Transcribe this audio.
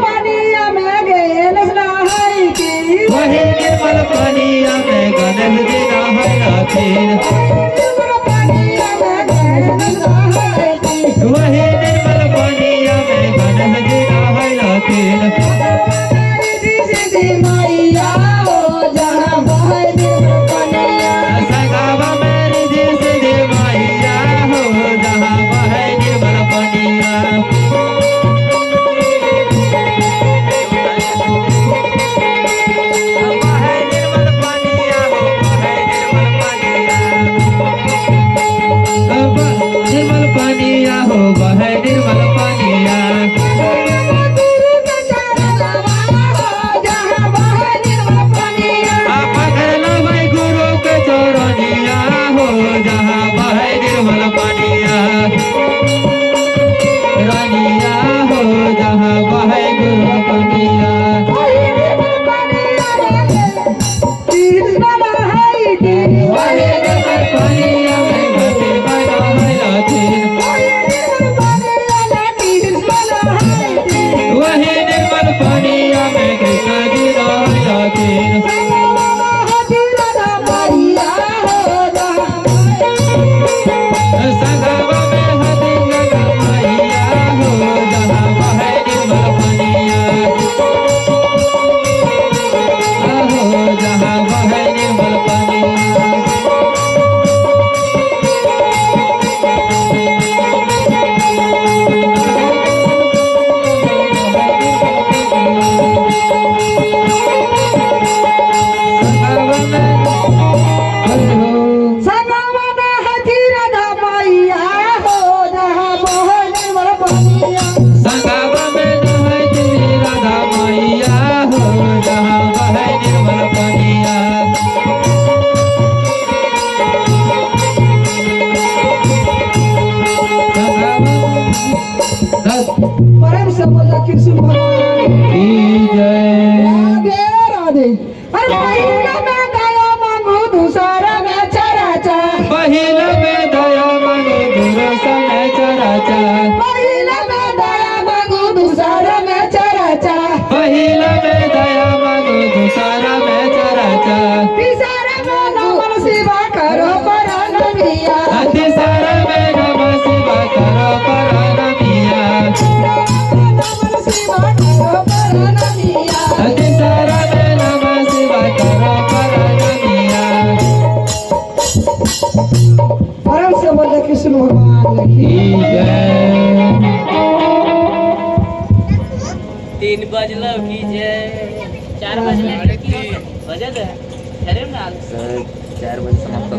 पानिया में गणेश नहाई की वही निर्मल पानिया में गणेश जी नहायथिन पानिया में गणेश नहाई की वही निर्मल पानिया में गणेश जी नहायथिन सीधी मैया हो जहाँ बहे निर्मल पानिया संगवा में रिद्धि सिद्धि मैया हो जहाँ बहे निर्मल पानिया निर्मल पानिया हो बहे निर्मल पानिया गुरु के चरणवा हो जहाँ बहे निर्मल पानिया पकड़ला भाई गुरु के चौरनिया हो जहाँ बहे निर्मल पानिया रानिया हो जहाँ बहे गुरु पानिया वही निर्मल पानिया में कृष्ण नहाई की वही निर्मल पानिया में घटे बहथिन वही निर्मल पानिया में कृष्ण जी नहायथिन संगवा में हथि लगा मैया हो जहाँ बहे निर्मल पानिया हो जहाँ बहे निर्मल पानिया संगवा में हरि हो संगवा में नहाय तेरी राधा मैया हो जहाँ बहे निर्मल पानिया परम से बोला कृष्ण भगवान की जय राधे राधे अरे पहिला में दया मांगू दूसरा में चराचा पहिला में दया मांगो दूसरा में चराचा पहिला में दया मांगू दूसरा में चराचा पहिला में दया मांगो दूसरा में चराचा तीसरा में नमन शिवा करो परानमिया तीसरा में नमः शिवा करो परानमिया नमन शिवा करो परानमिया तीसरा में नमः शिवा करो परानमिया परम से बोले कृष्ण भगवान की की जय 3 बजलो की जय 4 बजले की बजे दे अरे ना 4 बजे समाप्त